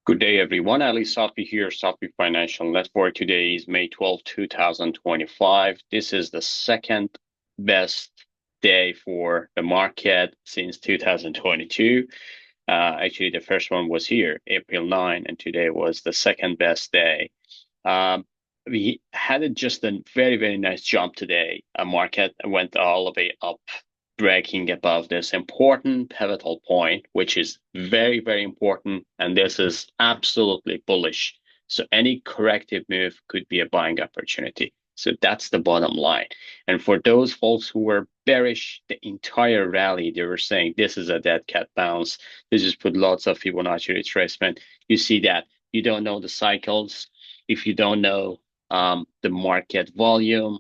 Good day, everyone. Aliii here, Sophie Financial Network. Today is May 12, 2025. This is the second best day for the market since 2022. Actually, the first one was here, April 9, and today was the second best day. We had just a very, very nice jump today. A market went all the way up, breaking above this important pivotal point, which is very, very important. And this is absolutely bullish. So any corrective move could be a buying opportunity. So that's the bottom line. And for those folks who were bearish the entire rally, they were saying this is a dead cat bounce. They just put lots of Fibonacci retracement. You see that you don't know the cycles. If you don't know the market volume,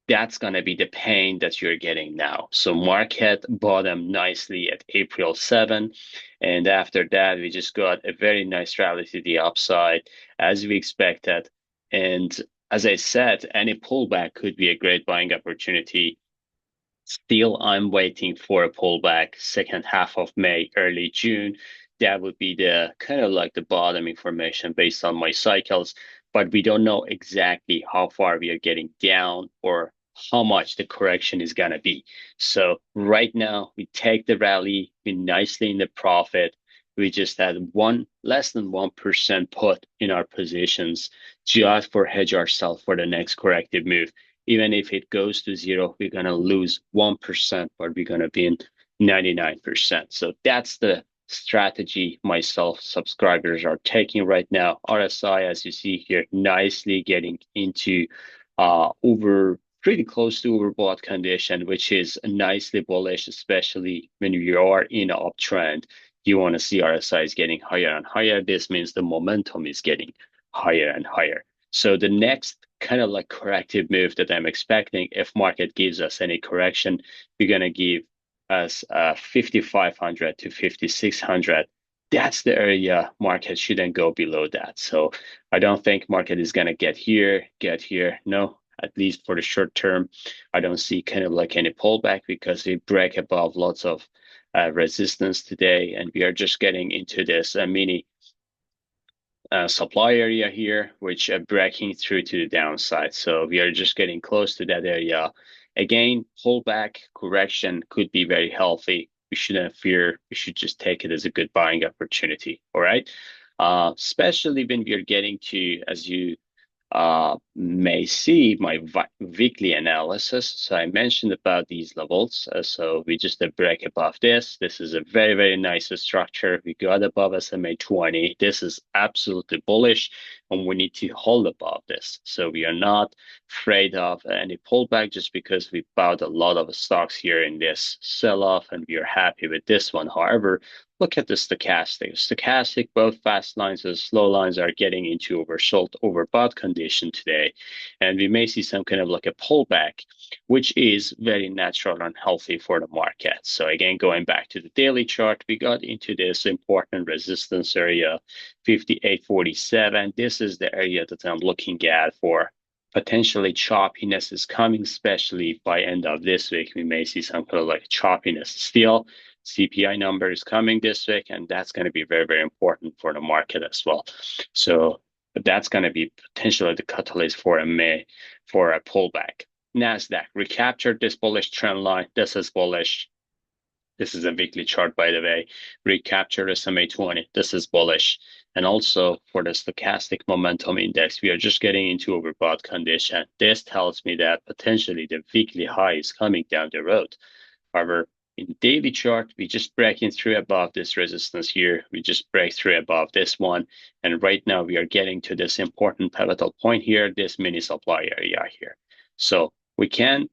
that's going to be the pain that you're getting now. So market bottomed nicely at April 7. And after that, we just got a very nice rally to the upside as we expected. And as I said, any pullback could be a great buying opportunity. Still, I'm waiting for a pullback second half of May, early June. That would be the kind of like the bottom information based on my cycles, but we don't know exactly how far we are getting down or how much the correction is going to be. So right now we take the rally, we're nicely in the profit. We just had less than 1% put in our positions just for hedge ourselves for the next corrective move. Even if it goes to zero, we're going to lose 1%, but we're going to be in 99%. So that's the strategy myself subscribers are taking right now. RSI, as you see here, nicely getting into over pretty close to overbought condition, which is nicely bullish, especially when you are in an uptrend. You want to see RSI is getting higher and higher. This means the momentum is getting higher and higher. So the next kind of like corrective move that I'm expecting, if market gives us any correction, we're going to give us 5,500 to 5,600. That's the area market shouldn't go below that. So I don't think market is going to get here. No, at least for the short term, I don't see kind of like any pullback because we break above lots of resistance today, and we are just getting into this mini supply area here, which are breaking through to the downside. So we are just getting close to that area. Again, pullback correction could be very healthy. We shouldn't fear. We should just take it as a good buying opportunity. All right. Especially when we are getting to, as you may see my weekly analysis. So I mentioned about these levels. So we just break above this. This is a very, very nice structure. We got above SMA 20. This is absolutely bullish, and we need to hold above this. So we are not afraid of any pullback just because we bought a lot of stocks here in this sell-off, and we are happy with this one. However, look at the stochastic. Stochastic, both fast lines and slow lines are getting into oversold, overbought condition today. And we may see some kind of like a pullback, which is very natural and healthy for the market. So again, going back to the daily chart, we got into this important resistance area, 58.47. This is the area that I'm looking at for potentially choppiness is coming, especially by end of this week. We may see some kind of like choppiness still. CPI number is coming this week, and that's going to be very, very important for the market as well. So that's going to be potentially the catalyst for a pullback. Nasdaq recaptured this bullish trend line. This is bullish. This is a weekly chart, by the way. Recaptured SMA 20. This is bullish. And also for the stochastic momentum index, we are just getting into overbought condition. This tells me that potentially the weekly high is coming down the road. However, in daily chart, we just breaking through above this resistance here. We just break through above this one. And right now we are getting to this important pivotal point here, this mini supply area here. So we can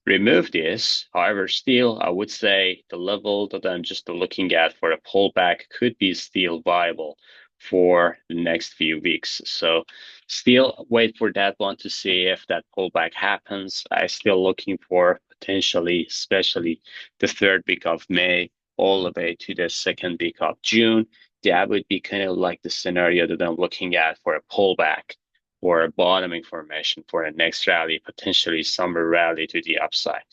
remove this. However, still, I would say the level that I'm just looking at for a pullback could be still viable for the next few weeks. So still wait for that one to see if that pullback happens. I'm still looking for potentially, especially the third week of May, all the way to the second week of June. That would be kind of like the scenario that I'm looking at for a pullback or a bottoming formation for a next rally, potentially summer rally to the upside.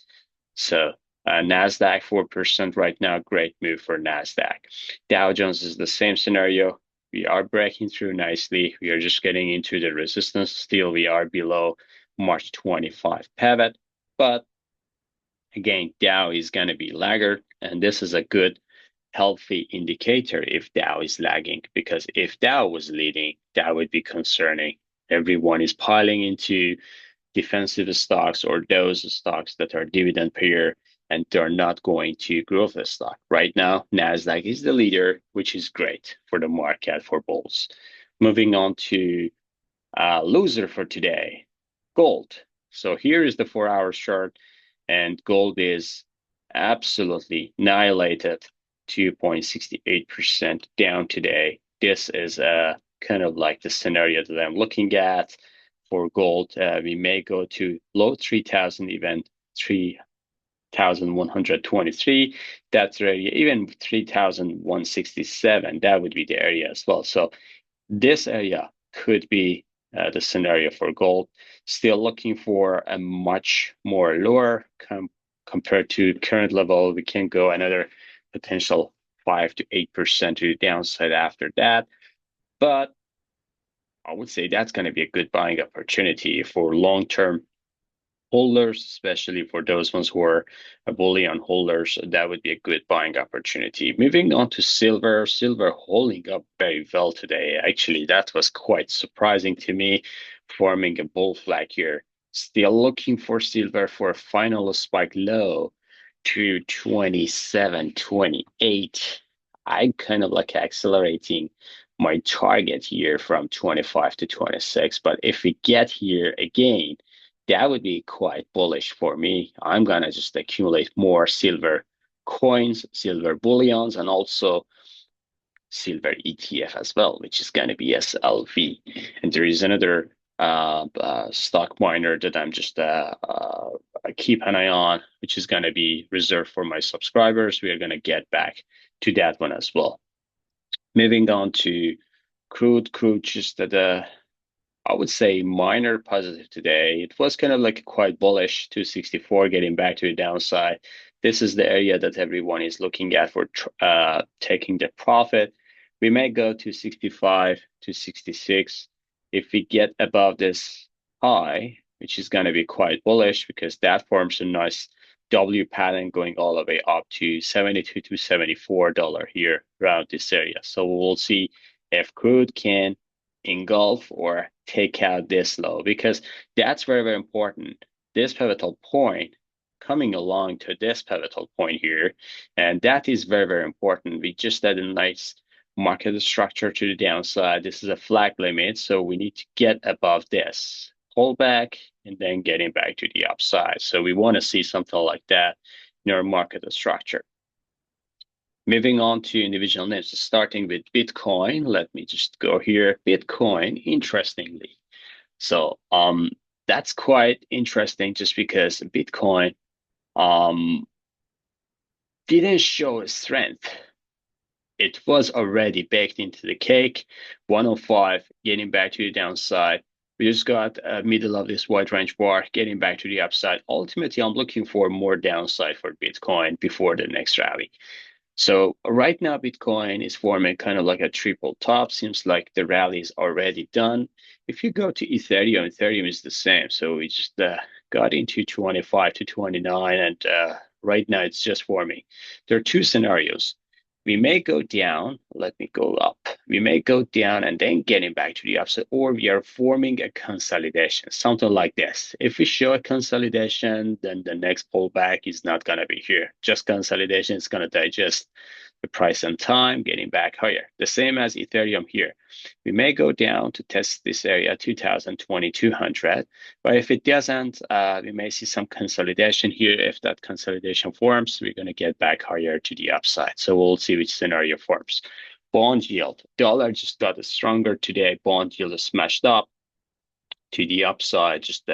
So Nasdaq 4% right now, great move for Nasdaq. Dow Jones is the same scenario. We are breaking through nicely. We are just getting into the resistance. Still, we are below March 25 pivot, but again, Dow is going to be laggard, and this is a good, healthy indicator if Dow is lagging, because if Dow was leading, that would be concerning. Everyone is piling into defensive stocks or those stocks that are dividend payer, and they're not going to grow the stock. Right now, Nasdaq is the leader, which is great for the market for bulls. Moving on to loser for today, gold. So here is the 4-hour chart, and gold is absolutely annihilated, 2.68% down today. This is kind of like the scenario that I'm looking at for gold. We may go to low 3,000, even 3,123. That's area, even 3,167. That would be the area as well. So this area could be the scenario for gold. Still looking for a much more lower compared to current level. We can go another potential 5 to 8% to the downside after that. But I would say that's going to be a good buying opportunity for long-term holders, especially for those ones who are bullion holders. That would be a good buying opportunity. Moving on to silver, silver holding up very well today. Actually, that was quite surprising to me, forming a bull flag here. Still looking for silver for a final spike low to 27.28. I'm kind of like accelerating my target here from 25 to 26. But if we get here again, that would be quite bullish for me. I'm going to just accumulate more silver coins, silver bullions, and also silver ETF as well, which is going to be SLV. And there is another stock miner that I'm just I keep an eye on, which is going to be reserved for my subscribers. We are going to get back to that one as well. Moving on to crude, just I would say minor positive today. It was kind of like quite bullish, 264 getting back to the downside. This is the area that everyone is looking at for taking the profit. We may go to 65 to 66. If we get above this high, which is going to be quite bullish because that forms a nice W pattern going all the way up to 72 to $74 here around this area. So we'll see if crude can engulf or take out this low, because that's very, very important. This pivotal point coming along to this pivotal point here, and that is very, very important. We just had a nice market structure to the downside. This is a flag limit, so we need to get above this, pull back, and then getting back to the upside. So we want to see something like that in our market structure. Moving on to individual names, starting with Bitcoin. Let me just go here. Bitcoin, interestingly. So that's quite interesting just because Bitcoin didn't show strength. It was already baked into the cake. 105 getting back to the downside. We just got middle of this wide range bar getting back to the upside. Ultimately, I'm looking for more downside for Bitcoin before the next rally. So right now, Bitcoin is forming kind of like a triple top. Seems like the rally is already done. If you go to Ethereum, Ethereum is the same. So we just got into 25 to 29, and right now it's just forming. There are two scenarios. We may go down. Let me go up. We may go down and then getting back to the upside, or we are forming a consolidation, something like this. If we show a consolidation, then the next pullback is not going to be here. Just consolidation is going to digest the price and time, getting back higher. The same as Ethereum here. We may go down to test this area, 2,200. But if it doesn't, we may see some consolidation here. If that consolidation forms, we're going to get back higher to the upside. So we'll see which scenario forms. Bond yield. Dollar just got stronger today. Bond yield is smashed up to the upside. Just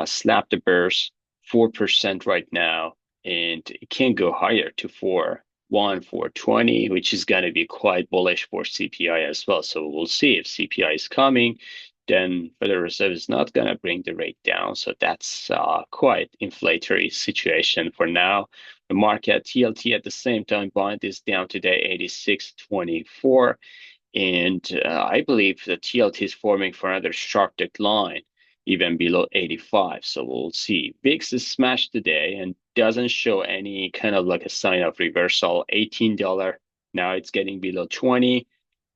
slap the burst, 4% right now. And it can go higher to 420, which is going to be quite bullish for CPI as well. So we'll see if CPI is coming, then Federal Reserve is not going to bring the rate down. So that's quite inflationary situation for now. The market TLT at the same time, bond is down today, 86.24. And I believe the TLT is forming for another sharp decline, even below 85. So we'll see. VIX is smashed today and doesn't show any kind of like a sign of reversal. $18. Now it's getting below 20.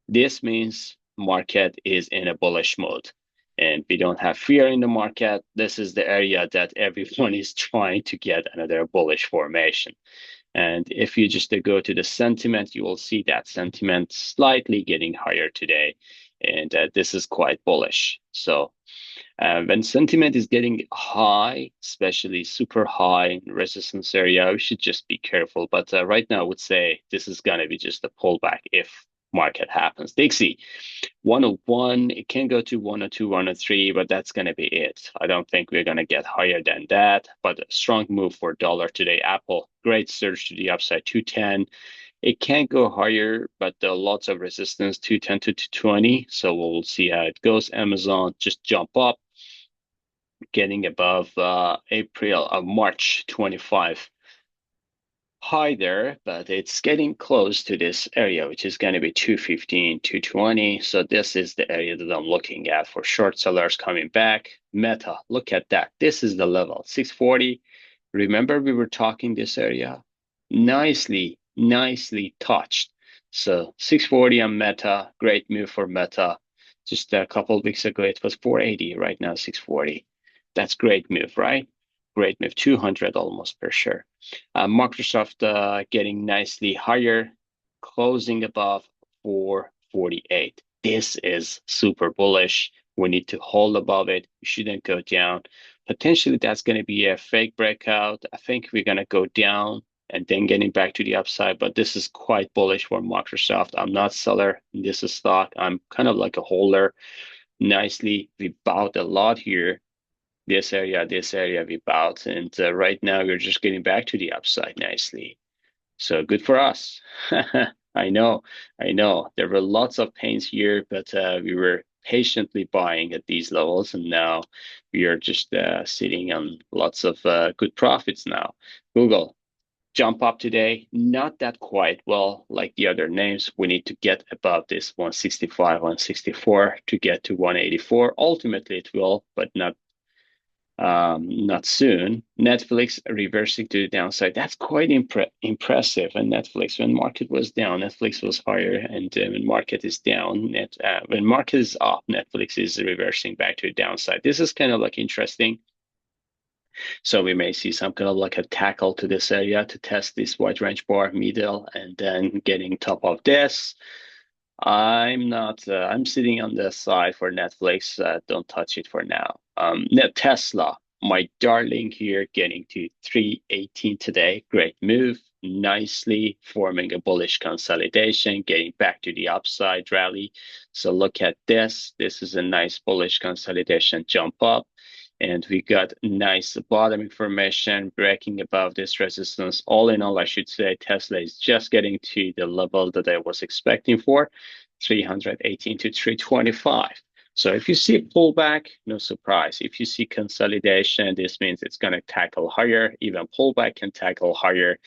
This means market is in a bullish mode. And we don't have fear in the market. This is the area that everyone is trying to get another bullish formation. And if you just go to the sentiment, you will see that sentiment slightly getting higher today. And this is quite bullish. So when sentiment is getting high, especially super high in resistance area, we should just be careful. But right now, I would say this is going to be just a pullback if market happens. Dixie, 101, it can go to 102, 103, but that's going to be it. I don't think we're going to get higher than that, but a strong move for dollar today. Apple, great surge to the upside, 210. It can't go higher, but there are lots of resistance, 210 to 220. So we'll see how it goes. Amazon just jump up, getting above March 25 high there, but it's getting close to this area, which is going to be 215, 220. So this is the area that I'm looking at for short sellers coming back. Meta, look at that. This is the level, 640. Remember we were talking this area? Nicely touched. So 640 on Meta, great move for Meta. Just a couple of weeks ago, it was 480. Right now, 640. That's great move, right? Great move, 200 almost per share. Microsoft getting nicely higher, closing above 448. This is super bullish. We need to hold above it. We shouldn't go down. Potentially, that's going to be a fake breakout. I think we're going to go down and then getting back to the upside. But this is quite bullish for Microsoft. I'm not seller in this stock. I'm kind of like a holder. Nicely, we bought a lot here. This area we bought, and right now we're just getting back to the upside nicely. So good for us. I know. There were lots of pains here, but we were patiently buying at these levels, and now we are just sitting on lots of good profits now. Google, jump up today, not that quite well like the other names. We need to get above this 165, 164 to get to 184. Ultimately, it will, but not soon. Netflix reversing to the downside. That's quite impressive. And Netflix, when market was down, Netflix was higher, and when market is down, when market is up, Netflix is reversing back to the downside. This is kind of like interesting. So we may see some kind of like a tackle to this area to test this wide range bar middle, and then getting top of this. I'm not. I'm sitting on the side for Netflix. Don't touch it for now. Tesla, my darling here, getting to 318 today. Great move. Nicely forming a bullish consolidation, getting back to the upside rally. So look at this. This is a nice bullish consolidation jump up. And we got nice bottom information breaking above this resistance. All in all, I should say Tesla is just getting to the level that I was expecting for, 318 to 325. So if you see pullback, no surprise. If you see consolidation, this means it's going to tackle higher. Even pullback can tackle higher.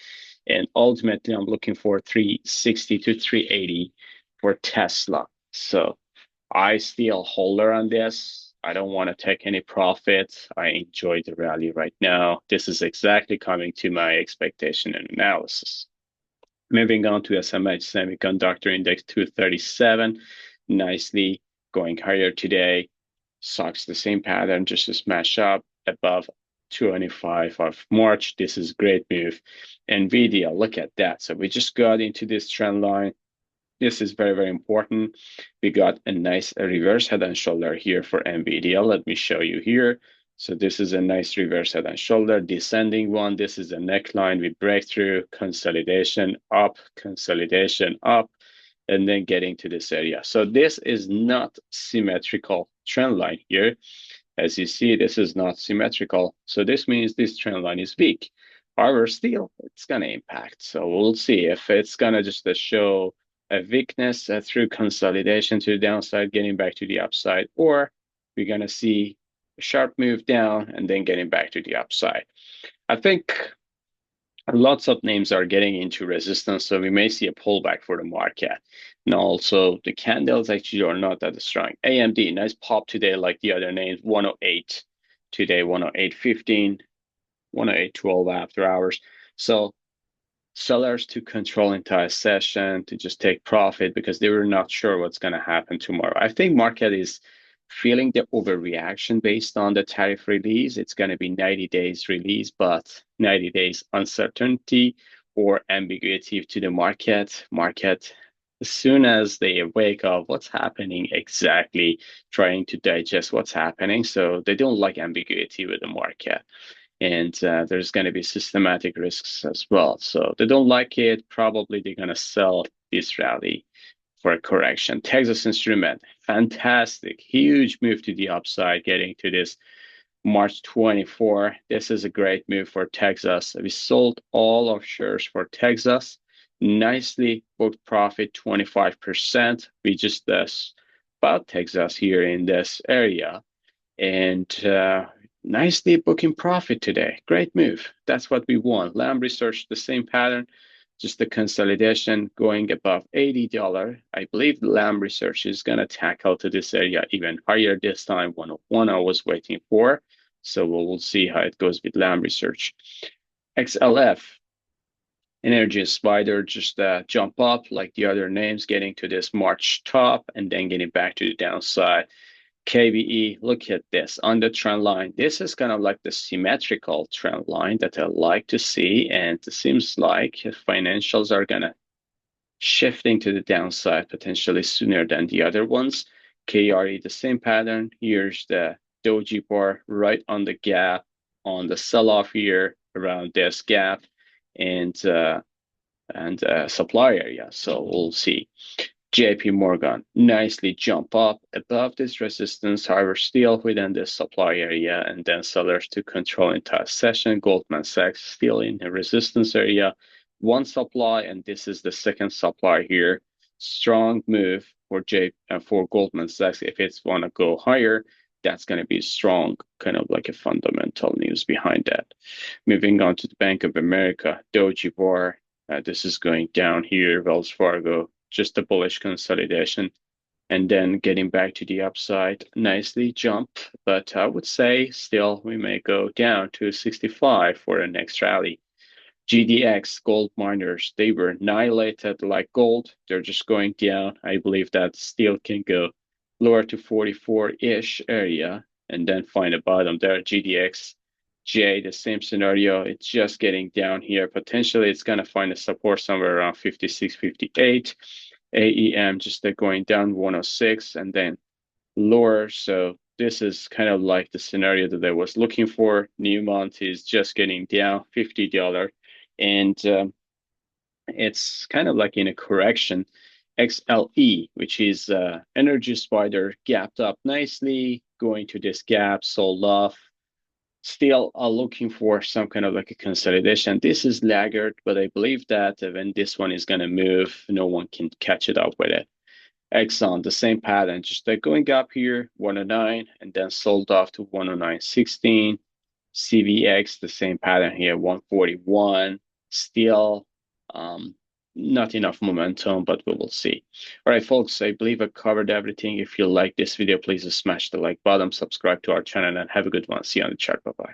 And ultimately, I'm looking for 360 to 380 for Tesla. So I still holder on this. I don't want to take any profits. I enjoy the rally right now. This is exactly coming to my expectation and analysis. Moving on to SMH Semiconductor Index 237, nicely going higher today. Stocks the same pattern, just to smash up above 25 of March. This is great move. NVDA, look at that. So we just got into this trend line. This is very important. We got a nice reverse head and shoulder here for NVIDIA. Let me show you here. So this is a nice reverse head and shoulder, descending one. This is a neckline. We break through, consolidation up, and then getting to this area. So this is not symmetrical trend line here. As you see, this is not symmetrical. So this means this trend line is weak. However, still, it's going to impact. So we'll see if it's going to just show a weakness through consolidation to the downside, getting back to the upside, or we're going to see a sharp move down and then getting back to the upside. I think Lots of names are getting into resistance, so we may see a pullback for the market. And also, the candles actually are not that strong. AMD, nice pop today, like the other names, 108 today, 108.15, 108.12 after hours. So sellers to control entire session to just take profit because they were not sure what's going to happen tomorrow. I think market is feeling the overreaction based on the tariff release. It's going to be 90 days release, but 90 days uncertainty or ambiguity to the market. Market, as soon as they wake up, what's happening exactly, trying to digest what's happening. So they don't like ambiguity with the market. And there's going to be systematic risks as well. So they don't like it. Probably they're going to sell this rally for a correction. Texas Instrument, fantastic, huge move to the upside, getting to this March 24. This is a great move for Texas. We sold all our shares for Texas. Nicely booked profit 25%. We just bought Texas here in this area. And nicely booking profit today. Great move. That's what we want. Lamb Research, the same pattern, just the consolidation going above $80. I believe Lamb Research is going to tackle to this area even higher this time. 101 I was waiting for. So we'll see how it goes with Lamb Research. XLF, Energy Spider, just jump up like the other names, getting to this March top and then getting back to the downside. KBE, look at this on the trend line. This is kind of like the symmetrical trend line that I like to see, and it seems like financials are gonna shifting to the downside potentially sooner than the other ones. KRE, the same pattern. Here's the doji bar right on the gap on the sell-off here around this gap and supply area. So we'll see. JP Morgan nicely jump up above this resistance, however, still within this supply area, and then sellers to control entire session. Goldman Sachs still in the resistance area. One supply, and this is the second supply here. Strong move for Goldman Sachs. If it's want to go higher, that's going to be strong, kind of like a fundamental news behind that. Moving on to the Bank of America, Doji Bar. This is going down here. Wells Fargo, just a bullish consolidation, and then getting back to the upside, nicely jump. But I would say still we may go down to 65 for the next rally. GDX, gold miners, they were annihilated like gold. They're just going down. I believe that still can go lower to 44-ish area and then find a bottom there. GDX, J, the same scenario. It's just getting down here. Potentially, it's going to find a support somewhere around 56, 58. AEM just going down 106 and then lower. So this is kind of like the scenario that I was looking for. Newmont is just getting down $50. And it's kind of like in a correction. XLE, which is Energy Spider, gapped up nicely, going to this gap, sold off. Still looking for some kind of like a consolidation. This is laggard, but I believe that when this one is going to move, no one can catch it up with it. Exxon, the same pattern, just going up here, 109, and then sold off to 109.16. CVX, the same pattern here, 141. Still not enough momentum, but we will see. All right, folks, I believe I covered everything. If you like this video, please smash the like button, subscribe to our channel, and have a good one. See you on the chart. Bye-bye.